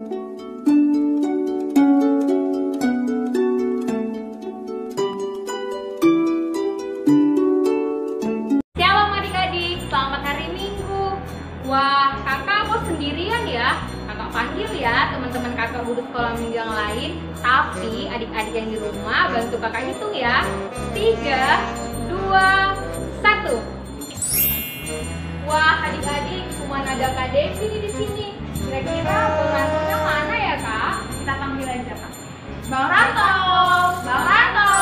Shalom adik-adik, selamat hari Minggu. Wah, kakak kok sendirian ya? Kakak panggil ya teman-teman kakak guru sekolah minggu yang lain. Tapi adik-adik yang di rumah bantu kakak hitung ya. 3, 2, 1. Wah, adik-adik cuma ada Kak Devi di sini. Kira-kira pengasuhnya mana ya kak? Kita panggil aja kak. Bang Ranto, Bang Ranto.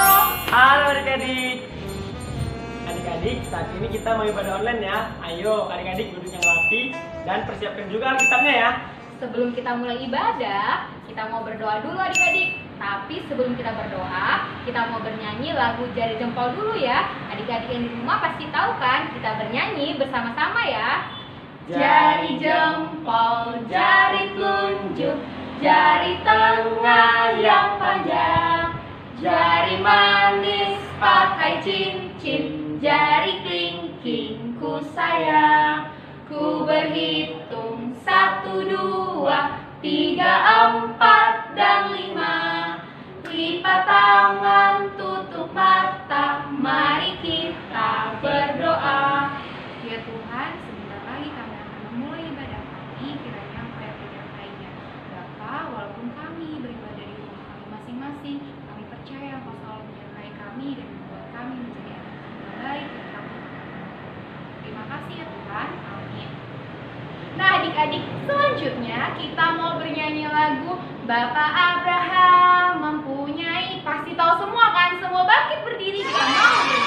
Halo adik-adik. Adik-adik, saat ini kita mau ibadah online ya. Ayo adik-adik duduk yang rapi dan persiapkan juga Alkitabnya ya. Sebelum kita mulai ibadah, kita mau berdoa dulu adik-adik. Tapi sebelum kita berdoa, kita mau bernyanyi lagu Jari Jempol dulu ya. Adik-adik yang di rumah pasti tahu kan, kita bernyanyi bersama-sama ya. Jari jempol, jari telunjuk, jari tengah yang panjang, jari manis pakai cincin, jari kelingking ku sayang. Ku berhitung 1, 2, 3, 4, dan 5. Lipat tangan, tutup mata, mari kita berdoa. Ya Tuhan, sebentar lagi kami akan memulai ibadah kami, kiranya Engkau yang menyertainya. Bapa, walaupun kami beribadah di rumah kami masing-masing, kami percaya Engkau selalu menyertai kami dan membuat kami menjadi anak yang baik dan takut. Terima kasih ya Tuhan, amin. Nah adik-adik, selanjutnya kita mau bernyanyi lagu Bapak Abraham mempunyai. Pasti tahu semua kan? Semua bangkit berdiri, kita mau bernyanyi.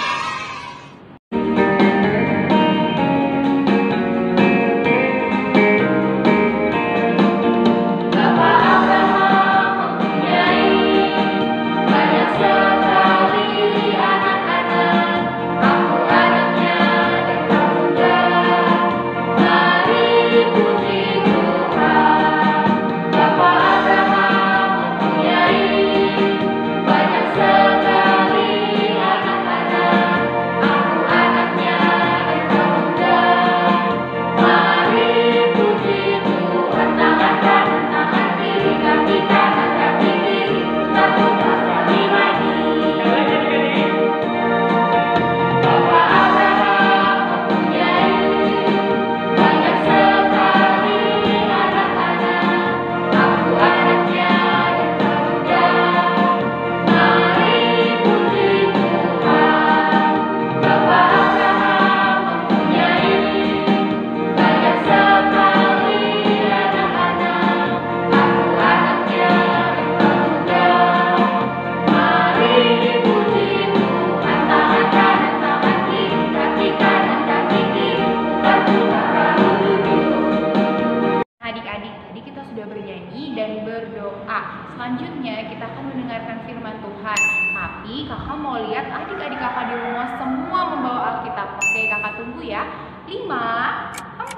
Selanjutnya kita akan mendengarkan firman Tuhan. Tapi kakak mau lihat adik-adik kakak di rumah semua membawa Alkitab. Oke, kakak tunggu ya. 5,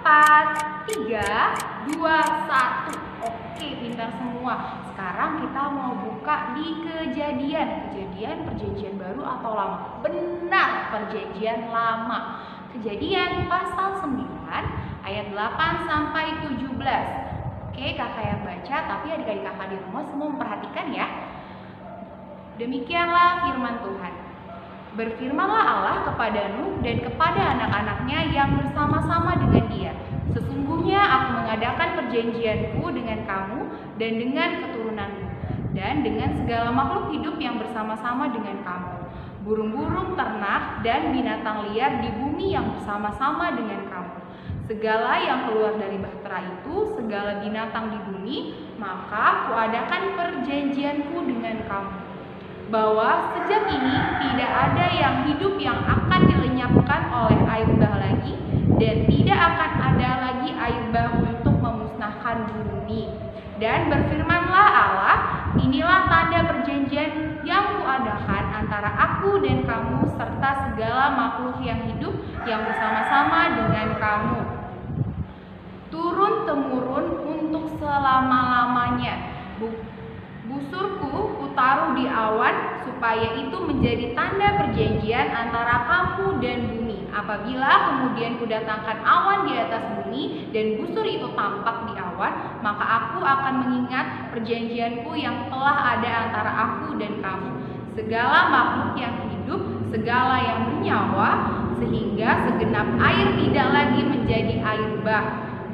4, 3, 2, 1. Oke, pintar semua. Sekarang kita mau buka di Kejadian. Kejadian perjanjian baru atau lama? Benar, perjanjian lama. Kejadian pasal 9 ayat 8 sampai 17. Oke, kakak yang baca, tapi adik-adik kakak di rumah semua memperhatikan ya. Demikianlah firman Tuhan. Berfirmanlah Allah kepada Nuh dan kepada anak-anaknya yang bersama-sama dengan dia. Sesungguhnya aku mengadakan perjanjianku dengan kamu dan dengan keturunanmu, dan dengan segala makhluk hidup yang bersama-sama dengan kamu. Burung-burung, ternak, dan binatang liar di bumi yang bersama-sama dengan kamu. Segala yang keluar dari bahtera itu, segala binatang di bumi, maka kuadakan perjanjianku dengan kamu, bahwa sejak ini tidak ada yang hidup yang akan dilenyapkan oleh air bah lagi, dan tidak akan ada lagi air bah untuk memusnahkan bumi. Dan berfirmanlah Allah, inilah tanda perjanjian yang kuadakan antara aku dan kamu serta segala makhluk yang hidup yang bersama-sama dengan kamu, turun-temurun untuk selama-lamanya. Busurku kutaruh di awan supaya itu menjadi tanda perjanjian antara kamu dan bumi. Apabila kemudian kudatangkan awan di atas bumi dan busur itu tampak di awan, maka aku akan mengingat perjanjianku yang telah ada antara aku dan kamu. Segala makhluk yang hidup, segala yang bernyawa, sehingga segenap air tidak lagi menjadi air bah,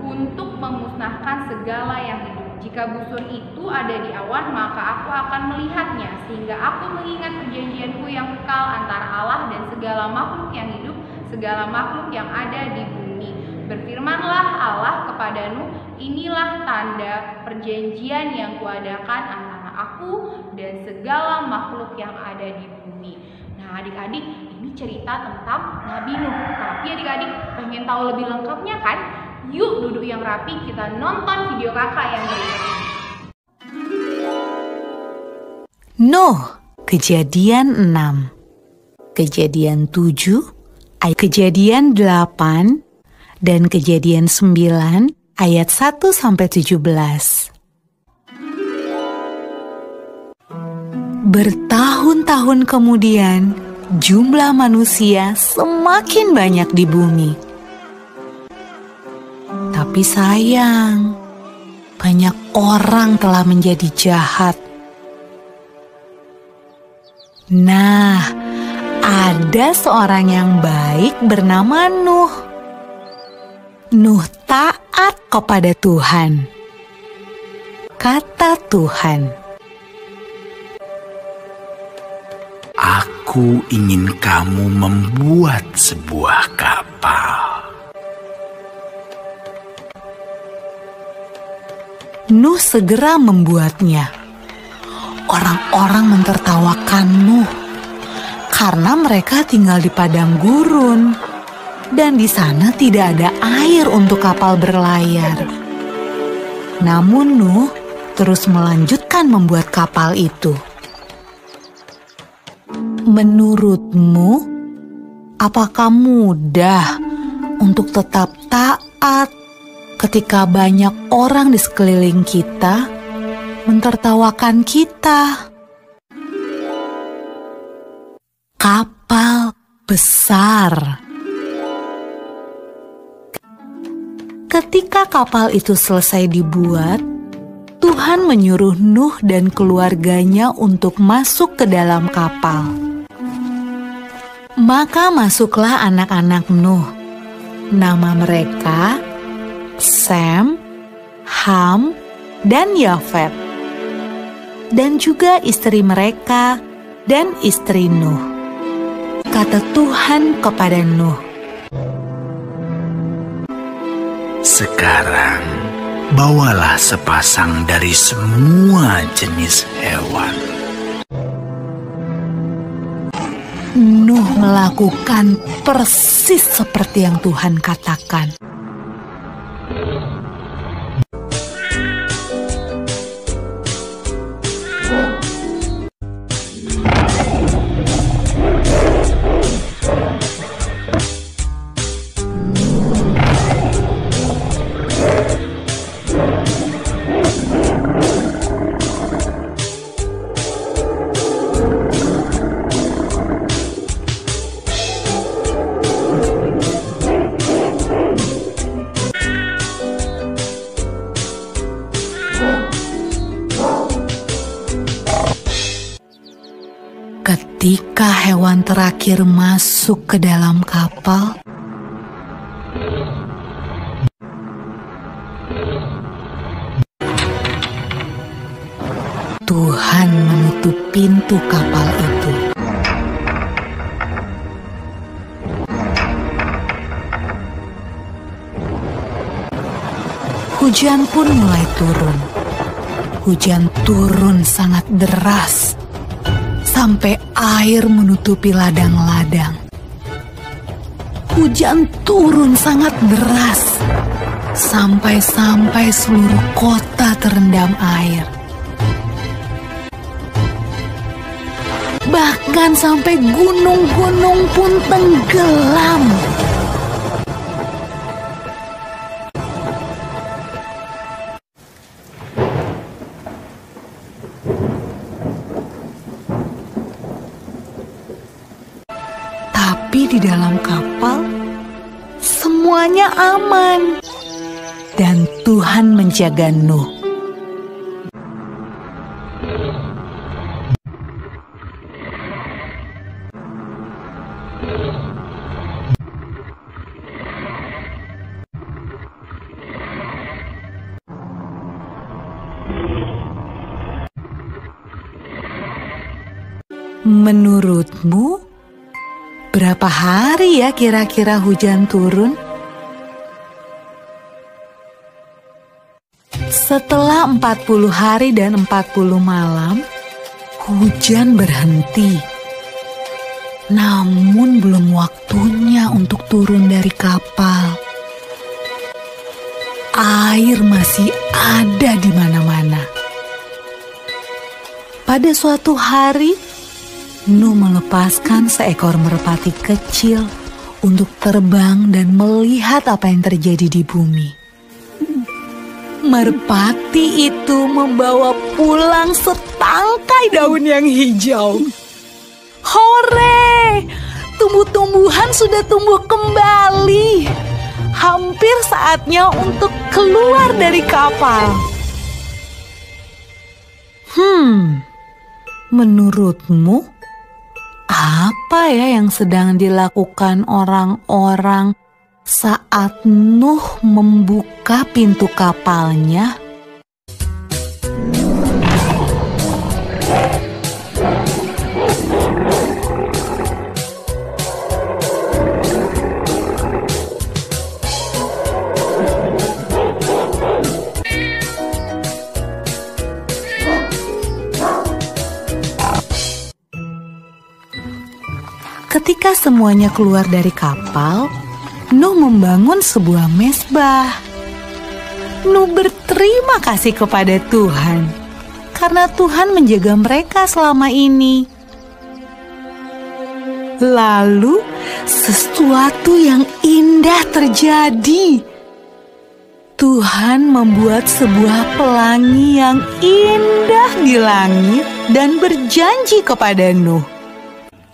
untuk memusnahkan segala yang hidup. Jika busur itu ada di awan, maka aku akan melihatnya, sehingga aku mengingat perjanjianku yang kekal antara Allah dan segala makhluk yang hidup, segala makhluk yang ada di bumi. Berfirmanlah Allah kepada Nuh, inilah tanda perjanjian yang kuadakan antara aku dan segala makhluk yang ada di bumi. Nah adik-adik, ini cerita tentang Nabi Nuh. Tapi adik-adik pengen tahu lebih lengkapnya kan? Yuk duduk yang rapi, kita nonton video kakak yang berikut ini. Nuh, Kejadian 6, Kejadian 7, Kejadian 8, dan Kejadian 9 ayat 1-17. Bertahun-tahun kemudian, jumlah manusia semakin banyak di bumi. Tapi sayang, banyak orang telah menjadi jahat. Nah, ada seorang yang baik bernama Nuh. Nuh taat kepada Tuhan. Kata Tuhan, "Aku ingin kamu membuat sebuah kapal." Nuh segera membuatnya. Orang-orang mentertawakan Nuh karena mereka tinggal di padang gurun dan di sana tidak ada air untuk kapal berlayar. Namun Nuh terus melanjutkan membuat kapal itu. Menurutmu, apakah mudah untuk tetap taat ketika banyak orang di sekeliling kita mentertawakan kita? Kapal besar. Ketika kapal itu selesai dibuat, Tuhan menyuruh Nuh dan keluarganya untuk masuk ke dalam kapal. Maka masuklah anak-anak Nuh. Nama mereka Sem, Ham, dan Yafet, dan juga istri mereka dan istri Nuh. Kata Tuhan kepada Nuh, "Sekarang bawalah sepasang dari semua jenis hewan." Nuh melakukan persis seperti yang Tuhan katakan. Ketika hewan terakhir masuk ke dalam kapal, Tuhan menutup pintu kapal itu. Hujan pun mulai turun. Hujan turun sangat deras, sampai air menutupi ladang-ladang. Hujan turun sangat deras, sampai seluruh kota terendam air. Bahkan sampai gunung-gunung pun tenggelam. Tapi di dalam kapal, semuanya aman. Dan Tuhan menjaga Nuh. Menurutmu, berapa hari ya kira-kira hujan turun? Setelah 40 hari dan 40 malam, hujan berhenti. Namun belum waktunya untuk turun dari kapal. Air masih ada di mana-mana. Pada suatu hari, Nuh melepaskan seekor merpati kecil untuk terbang dan melihat apa yang terjadi di bumi. Merpati itu membawa pulang setangkai daun yang hijau. Hore! Tumbuh-tumbuhan sudah tumbuh kembali. Hampir saatnya untuk keluar dari kapal. Menurutmu, apa ya yang sedang dilakukan orang-orang saat Nuh membuka pintu kapalnya? Ketika semuanya keluar dari kapal, Nuh membangun sebuah mezbah. Nuh berterima kasih kepada Tuhan karena Tuhan menjaga mereka selama ini. Lalu sesuatu yang indah terjadi. Tuhan membuat sebuah pelangi yang indah di langit dan berjanji kepada Nuh.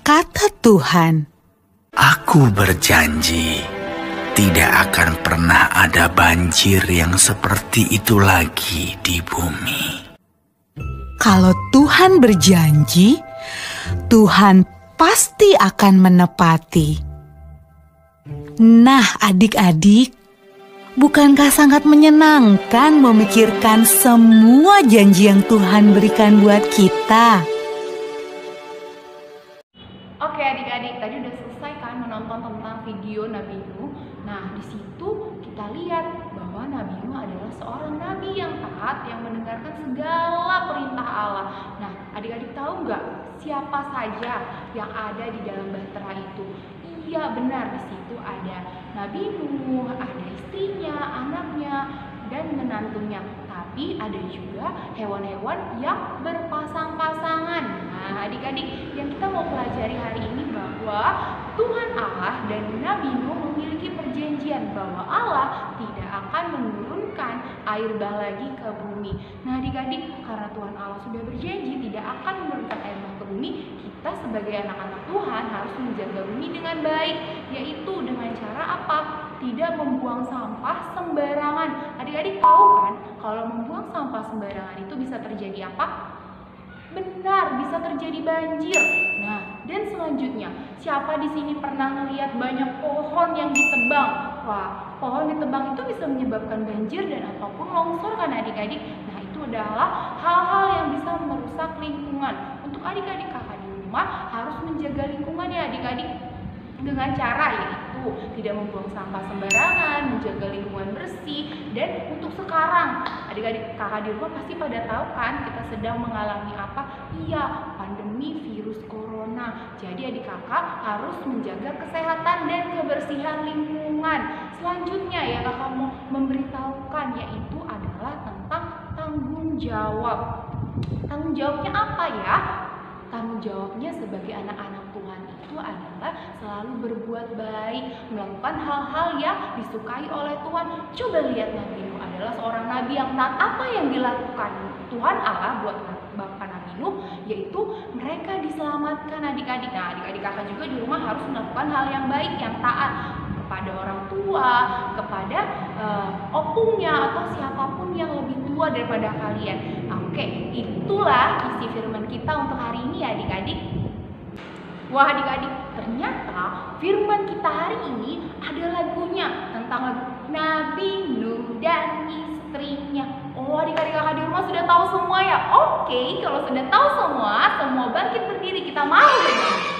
Kata Tuhan, Aku berjanji, tidak akan pernah ada banjir yang seperti itu lagi di bumi. kalau Tuhan berjanji, Tuhan pasti akan menepati. Nah, adik-adik, bukankah sangat menyenangkan memikirkan semua janji yang Tuhan berikan buat kita? Oke adik-adik, tadi udah selesai kan menonton tentang video Nabi Nuh. Nah, di situ kita lihat bahwa Nabi Nuh adalah seorang nabi yang taat, yang mendengarkan segala perintah Allah. Nah, adik-adik tahu nggak siapa saja yang ada di dalam bahtera itu? Iya benar, di situ ada Nabi Nuh, ada istrinya, anaknya, dan menantunya. Tapi ada juga hewan-hewan yang berpasang-pasangan. Nah, adik-adik, yang kita mau pelajari hari ini bahwa Tuhan Allah dan Nabi Nuh memiliki perjanjian bahwa Allah tidak akan menurunkan air bah lagi ke bumi. Nah, adik-adik, karena Tuhan Allah sudah berjanji tidak akan menurunkan air bah ke bumi, kita sebagai anak-anak Tuhan harus menjaga bumi dengan baik, yaitu dengan cara apa? Tidak membuang sampah sembarangan. Adik-adik tahu kan, kalau membuang sampah sembarangan itu bisa terjadi apa? Benar, bisa terjadi banjir. Nah, dan selanjutnya, siapa di sini pernah melihat banyak pohon yang ditebang? Wah, pohon ditebang itu bisa menyebabkan banjir dan ataupun longsor kan adik-adik? Nah, itu adalah hal-hal yang bisa merusak lingkungan. Untuk adik-adik kakak di rumah harus menjaga lingkungan ya adik-adik, dengan cara yaitu tidak membuang sampah sembarangan, menjaga lingkungan bersih. Dan untuk sekarang adik-adik kakak di rumah pasti pada tahu kan kita sedang mengalami apa? Iya, pandemi virus corona. Jadi adik kakak harus menjaga kesehatan dan kebersihan lingkungan. Selanjutnya ya kakak mau memberitahukan yaitu adalah tentang tanggung jawab. Tanggung jawabnya apa ya? Tanggung jawabnya sebagai anak-anak Tuhan itu adalah selalu berbuat baik, melakukan hal-hal yang disukai oleh Tuhan. Coba lihat Nabi Nuh adalah seorang nabi yang taat. Apa yang dilakukan Tuhan Allah buat Bapak Nabi Nuh, yaitu mereka diselamatkan adik-adik. Nah, adik-adik kakak juga di rumah harus melakukan hal yang baik, yang taat kepada orang tua, kepada opungnya atau siapapun yang lebih tua daripada kalian. Oke, itulah isi firman kita untuk hari ini ya adik-adik. Wah adik-adik, ternyata firman kita hari ini ada lagunya tentang lagu Nabi Nuh dan istrinya. Oh adik-adik kakak di rumah sudah tahu semua ya? Oke, kalau sudah tahu semua bangkit berdiri, kita mau bernyanyi.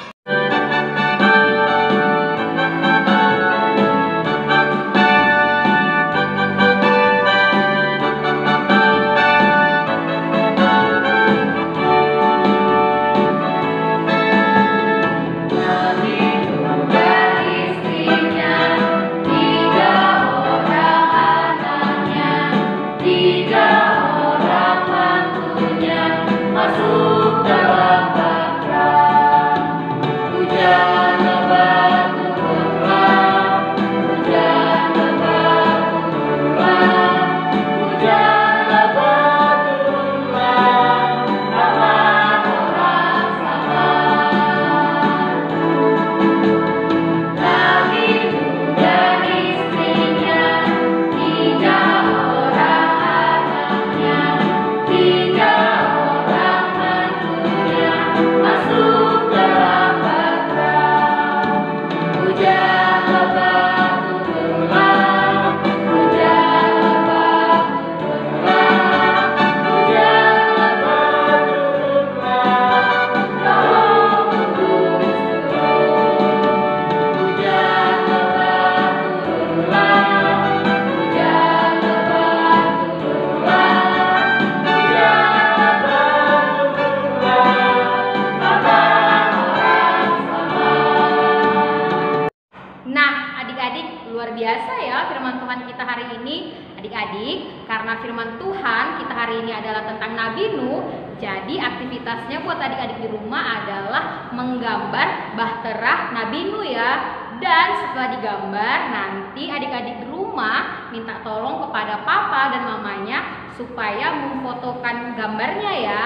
Luar biasa ya firman Tuhan kita hari ini adik-adik. Karena firman Tuhan kita hari ini adalah tentang Nabi Nuh, jadi aktivitasnya buat adik-adik di rumah adalah menggambar bahtera Nabi Nuh ya. Dan setelah digambar, nanti adik-adik di rumah minta tolong kepada papa dan mamanya supaya memfotokan gambarnya ya.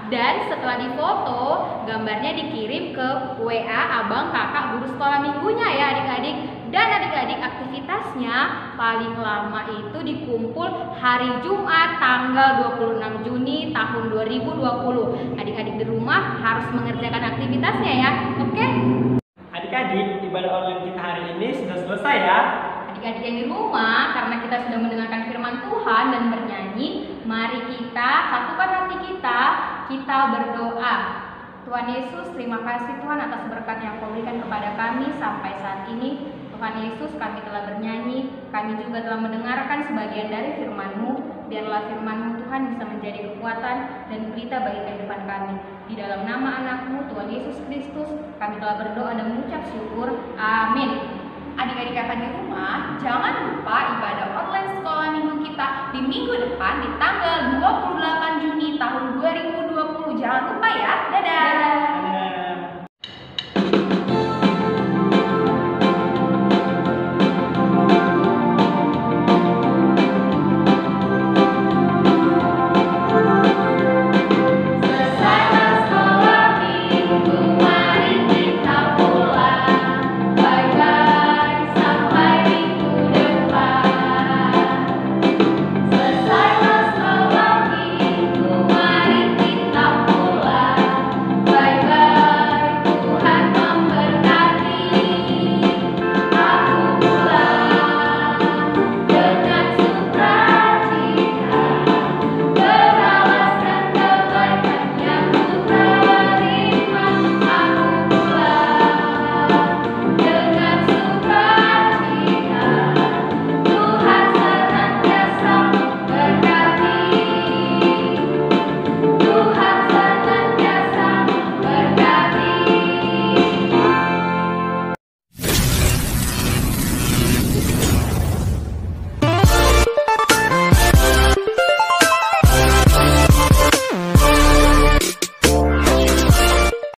Dan setelah difoto, gambarnya dikirim ke WA abang kakak guru sekolah minggunya ya adik-adik. Dan adik-adik aktivitasnya paling lama itu dikumpul hari Jumat tanggal 26 Juni tahun 2020. Adik-adik di rumah harus mengerjakan aktivitasnya ya, oke? Adik-adik, ibadah online kita hari ini sudah selesai ya. Adik-adik yang di rumah, karena kita sudah mendengarkan firman Tuhan dan bernyanyi, mari kita satukan hati kita berdoa. Tuhan Yesus, terima kasih Tuhan atas berkat yang Kau berikan kepada kami sampai saat ini. Tuhan Yesus, kami telah bernyanyi, kami juga telah mendengarkan sebagian dari firman-Mu. Biarlah firman-Mu Tuhan bisa menjadi kekuatan dan berita bagi kehidupan kami. Di dalam nama anak-Mu Tuhan Yesus Kristus, kami telah berdoa dan mengucap syukur. Amin. Adik-adik kakak di rumah, jangan lupa ibadah online sekolah minggu kita di minggu depan di tanggal 26